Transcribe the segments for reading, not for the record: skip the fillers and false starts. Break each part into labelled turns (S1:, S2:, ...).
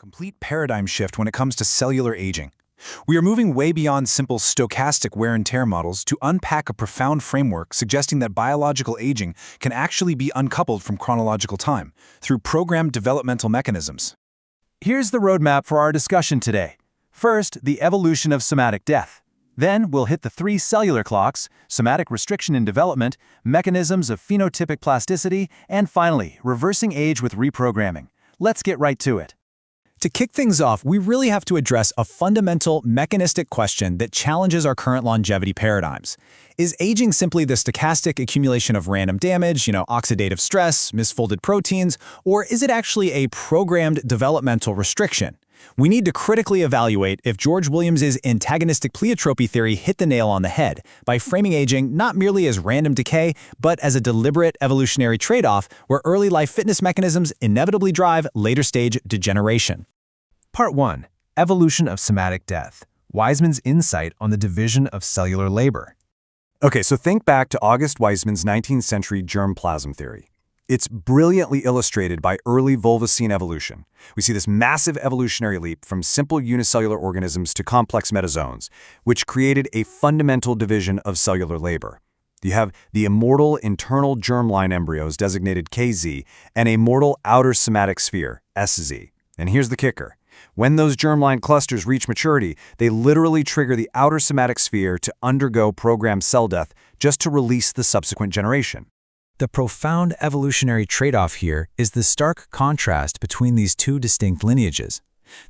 S1: complete paradigm shift when it comes to cellular aging. We are moving way beyond simple stochastic wear and tear models to unpack a profound framework suggesting that biological aging can actually be uncoupled from chronological time through programmed developmental mechanisms.
S2: Here's the roadmap for our discussion today. First, the evolution of somatic death. Then, we'll hit the three cellular clocks, somatic restriction in development, mechanisms of phenotypic plasticity, and finally, reversing age with reprogramming. Let's get right to it.
S3: To kick things off, we really have to address a fundamental, mechanistic question that challenges our current longevity paradigms. Is aging simply the stochastic accumulation of random damage, oxidative stress, misfolded proteins, or is it actually a programmed developmental restriction? We need to critically evaluate if George Williams's antagonistic pleiotropy theory hit the nail on the head by framing aging not merely as random decay, but as a deliberate evolutionary trade-off where early life fitness mechanisms inevitably drive later-stage degeneration.
S4: Part 1. Evolution of somatic death. Weismann's insight on the division of cellular labor.
S1: Okay, so think back to August Weismann's 19th century germplasm theory. It's brilliantly illustrated by early Volvocene evolution. We see this massive evolutionary leap from simple unicellular organisms to complex metazoans, which created a fundamental division of cellular labor. You have the immortal internal germline embryos designated Kz and a mortal outer somatic sphere, Sz. And here's the kicker. When those germline clusters reach maturity, they literally trigger the outer somatic sphere to undergo programmed cell death just to release the subsequent generation.
S3: The profound evolutionary trade-off here is the stark contrast between these two distinct lineages.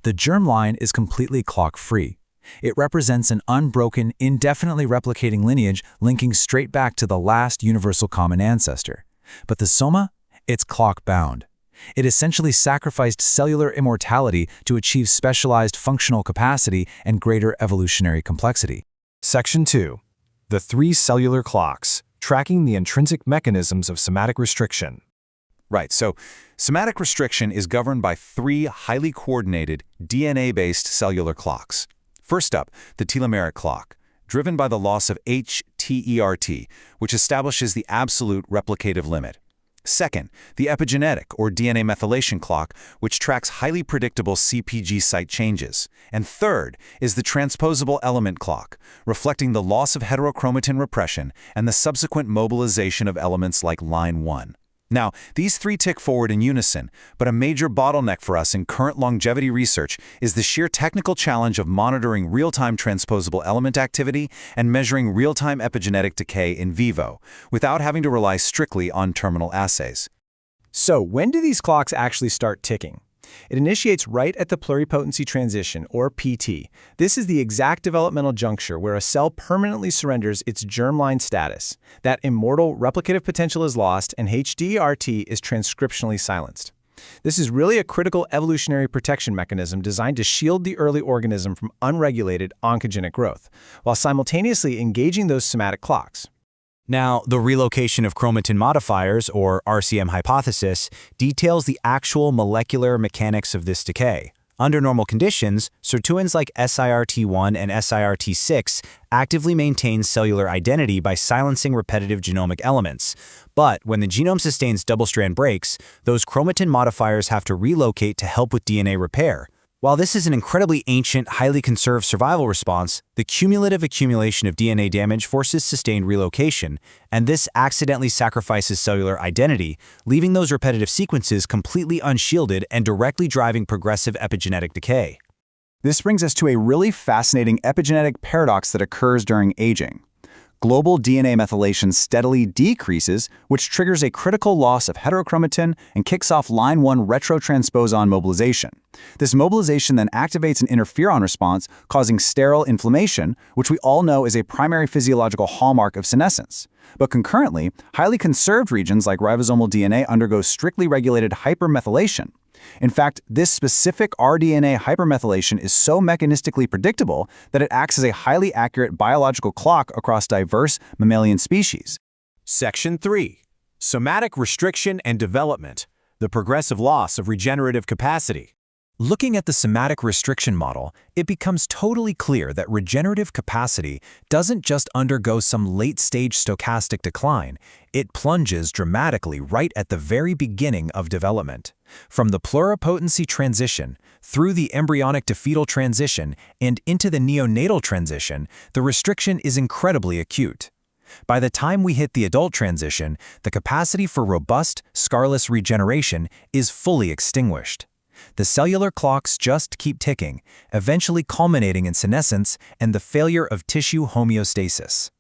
S3: The germline is completely clock-free. It represents an unbroken, indefinitely replicating lineage linking straight back to the last universal common ancestor. But the soma? It's clock-bound. It essentially sacrificed cellular immortality to achieve specialized functional capacity and greater evolutionary complexity.
S4: Section 2. The three cellular clocks. Tracking the intrinsic mechanisms of somatic restriction.
S1: Right, so somatic restriction is governed by three highly coordinated DNA-based cellular clocks. First up, the telomeric clock, driven by the loss of HTERT, which establishes the absolute replicative limit. Second, the epigenetic or DNA methylation clock, which tracks highly predictable CpG site changes. And third is the transposable element clock, reflecting the loss of heterochromatin repression and the subsequent mobilization of elements like line 1. Now, these three tick forward in unison, but a major bottleneck for us in current longevity research is the sheer technical challenge of monitoring real-time transposable element activity and measuring real-time epigenetic decay in vivo, without having to rely strictly on terminal assays.
S2: So, when do these clocks actually start ticking? It initiates right at the pluripotency transition, or PT. This is the exact developmental juncture where a cell permanently surrenders its germline status. That immortal replicative potential is lost, and HTERT is transcriptionally silenced. This is really a critical evolutionary protection mechanism designed to shield the early organism from unregulated oncogenic growth, while simultaneously engaging those somatic clocks.
S3: Now, the relocation of chromatin modifiers, or RCM hypothesis, details the actual molecular mechanics of this decay. Under normal conditions, sirtuins like SIRT1 and SIRT6 actively maintain cellular identity by silencing repetitive genomic elements. But when the genome sustains double-strand breaks, those chromatin modifiers have to relocate to help with DNA repair. While this is an incredibly ancient, highly conserved survival response, the cumulative accumulation of DNA damage forces sustained relocation, and this accidentally sacrifices cellular identity, leaving those repetitive sequences completely unshielded and directly driving progressive epigenetic decay.
S1: This brings us to a really fascinating epigenetic paradox that occurs during aging. Global DNA methylation steadily decreases, which triggers a critical loss of heterochromatin and kicks off line 1 retrotransposon mobilization. This mobilization then activates an interferon response, causing sterile inflammation, which we all know is a primary physiological hallmark of senescence. But concurrently, highly conserved regions like ribosomal DNA undergo strictly regulated hypermethylation. In fact, this specific rDNA hypermethylation is so mechanistically predictable that it acts as a highly accurate biological clock across diverse mammalian species.
S2: Section 3. Somatic restriction and development. The progressive loss of regenerative capacity.
S3: Looking at the somatic restriction model, it becomes totally clear that regenerative capacity doesn't just undergo some late-stage stochastic decline, it plunges dramatically right at the very beginning of development. From the pluripotency transition,
S2: Through the embryonic to fetal transition and into the neonatal transition, the restriction is incredibly acute. By the time we hit the adult transition, the capacity for robust, scarless regeneration is fully extinguished. The cellular clocks just keep ticking, eventually culminating in senescence and the failure of tissue homeostasis.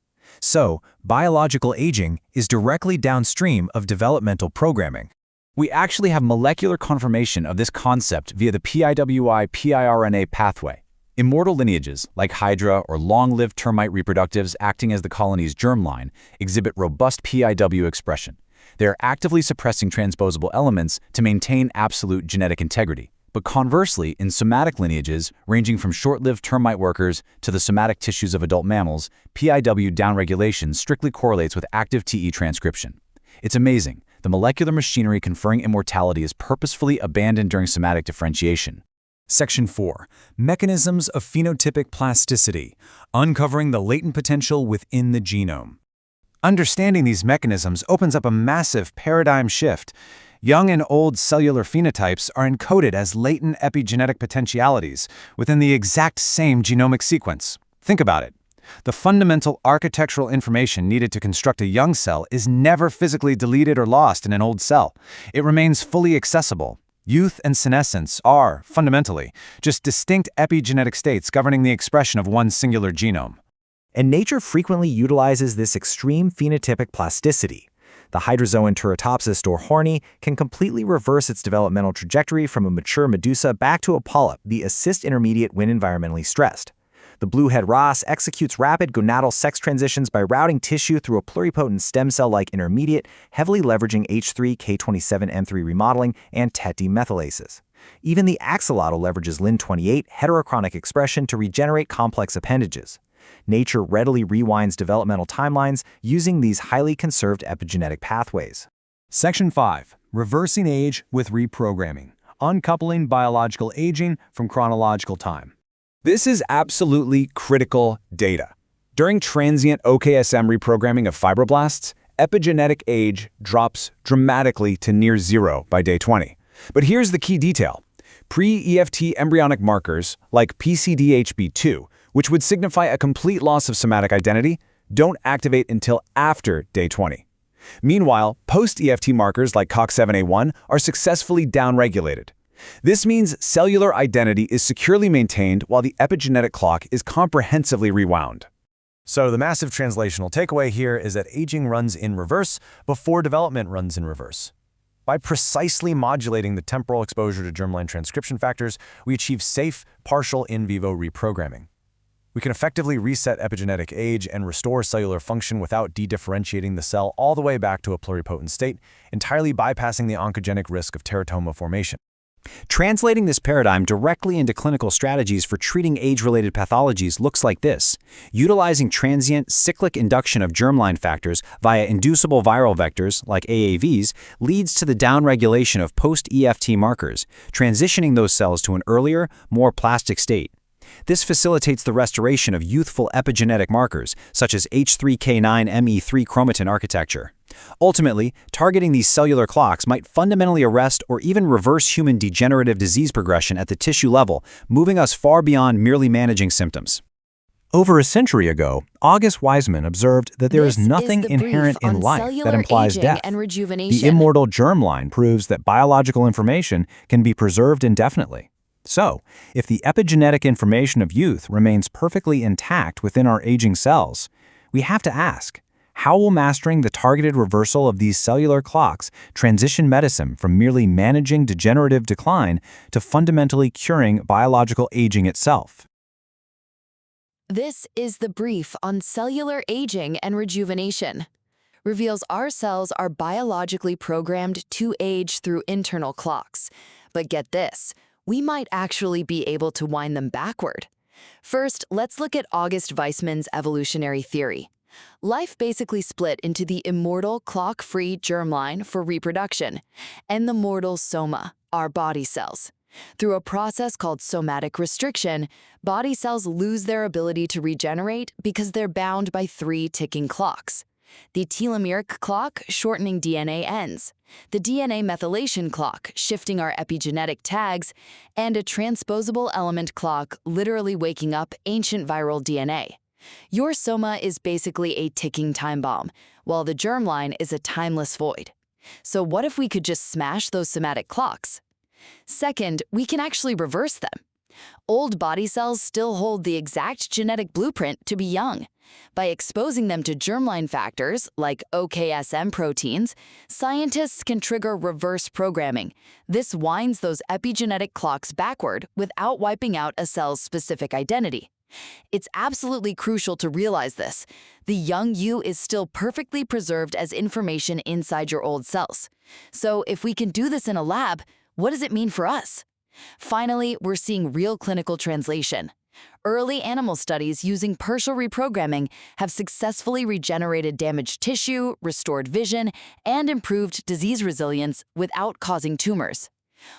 S2: So, biological aging is directly downstream of developmental programming.
S1: We actually have molecular confirmation of this concept via the PIWI-piRNA pathway. Immortal lineages, like Hydra or long-lived termite reproductives acting as the colony's germline, exhibit robust PIW expression. They are actively suppressing transposable elements to maintain absolute genetic integrity. But conversely, in somatic lineages, ranging from short-lived termite workers to the somatic tissues of adult mammals, PIW downregulation strictly correlates with active TE transcription. It's amazing. The molecular machinery conferring immortality is purposefully abandoned during somatic differentiation.
S2: Section 4. Mechanisms of phenotypic plasticity, uncovering the latent potential within the genome. Understanding these mechanisms opens up a massive paradigm shift. Young and old cellular phenotypes are encoded as latent epigenetic potentialities within the exact same genomic sequence. Think about it. The fundamental architectural information needed to construct a young cell is never physically deleted or lost in an old cell. It remains fully accessible. Youth and senescence are, fundamentally, just distinct epigenetic states governing the expression of one singular genome.
S3: And nature frequently utilizes this extreme phenotypic plasticity. The hydrozoan Turritopsis doorhorni can completely reverse its developmental trajectory from a mature medusa back to a polyp, the assist intermediate when environmentally stressed. The bluehead wrasse executes rapid gonadal sex transitions by routing tissue through a pluripotent stem cell-like intermediate, heavily leveraging H3, K27M3 remodeling, and TET demethylases. Even the axolotl leverages Lin28 heterochronic expression to regenerate complex appendages. Nature readily rewinds developmental timelines using these highly conserved epigenetic pathways.
S2: Section 5. Reversing age with reprogramming, uncoupling biological aging from chronological time. This is absolutely critical data. During transient OKSM reprogramming of fibroblasts, epigenetic age drops dramatically to near zero by day 20. But here's the key detail. Pre-EFT embryonic markers, like PCDHB2, which would signify a complete loss of somatic identity, don't activate until after day 20. Meanwhile, post-EFT markers like COX7A1 are successfully downregulated. This means cellular identity is securely maintained while the epigenetic clock is comprehensively rewound. So the massive translational takeaway here is that aging runs in reverse before development runs in reverse. By precisely modulating the temporal exposure to germline transcription factors, we achieve safe, partial in vivo reprogramming. We can effectively reset epigenetic age and restore cellular function without dedifferentiating the cell all the way back to a pluripotent state, entirely bypassing the oncogenic risk of teratoma formation.
S3: Translating this paradigm directly into clinical strategies for treating age-related pathologies looks like this. Utilizing transient, cyclic induction of germline factors via inducible viral vectors, like AAVs, leads to the downregulation of post-EFT markers, transitioning those cells to an earlier, more plastic state. This facilitates the restoration of youthful epigenetic markers, such as H3K9ME3 chromatin architecture. Ultimately, targeting these cellular clocks might fundamentally arrest or even reverse human degenerative disease progression at the tissue level, moving us far beyond merely managing symptoms.
S2: Over a century ago, August Weismann observed that there is nothing inherent in life that implies death. The immortal germline proves that biological information can be preserved indefinitely. So, if the epigenetic information of youth remains perfectly intact within our aging cells, we have to ask, how will mastering the targeted reversal of these cellular clocks transition medicine from merely managing degenerative decline to fundamentally curing biological aging itself?
S5: This is the brief on cellular aging and rejuvenation. Reveals our cells are biologically programmed to age through internal clocks. But get this, we might actually be able to wind them backward. First, let's look at August Weismann's evolutionary theory. Life basically split into the immortal clock-free germline for reproduction and the mortal soma, our body cells. Through a process called somatic restriction, body cells lose their ability to regenerate because they're bound by 3 ticking clocks. the telomeric clock, shortening DNA ends, the DNA methylation clock, shifting our epigenetic tags, and a transposable element clock, literally waking up ancient viral DNA. Your soma is basically a ticking time bomb, while the germline is a timeless void. So what if we could just smash those somatic clocks? Second, we can actually reverse them. Old body cells still hold the exact genetic blueprint to be young. By exposing them to germline factors, like OKSM proteins, scientists can trigger reverse programming. This winds those epigenetic clocks backward without wiping out a cell's specific identity. It's absolutely crucial to realize this. The young you is still perfectly preserved as information inside your old cells. So if we can do this in a lab, what does it mean for us? Finally, we're seeing real clinical translation. Early animal studies using partial reprogramming have successfully regenerated damaged tissue, restored vision, and improved disease resilience without causing tumors.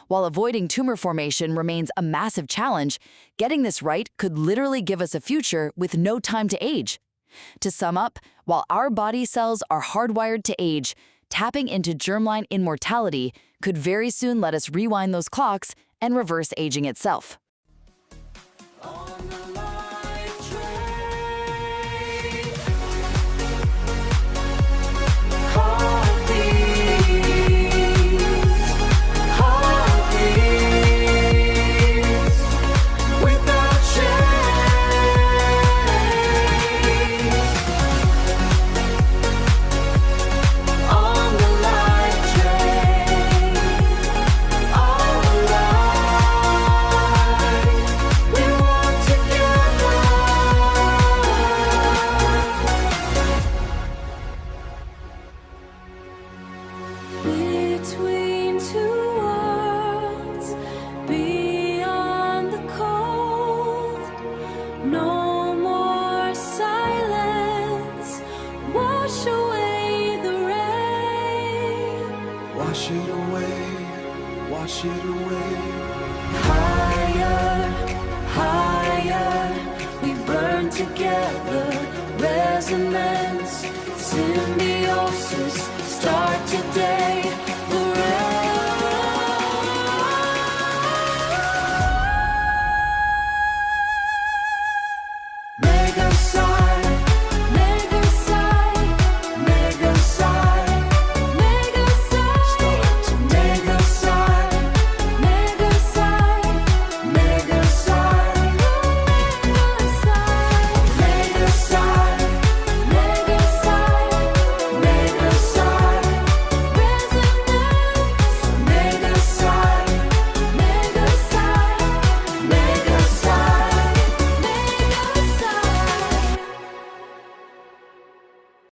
S5: While avoiding tumor formation remains a massive challenge, getting this right could literally give us a future with no time to age. To sum up, while our body cells are hardwired to age, tapping into germline immortality could very soon let us rewind those clocks and reverse aging itself.
S6: Between two worlds, beyond the cold, no more silence. Wash away the rain.
S7: Wash it away, wash it away.
S6: Higher, higher, we burn together. Resonance, symbiosis, start today.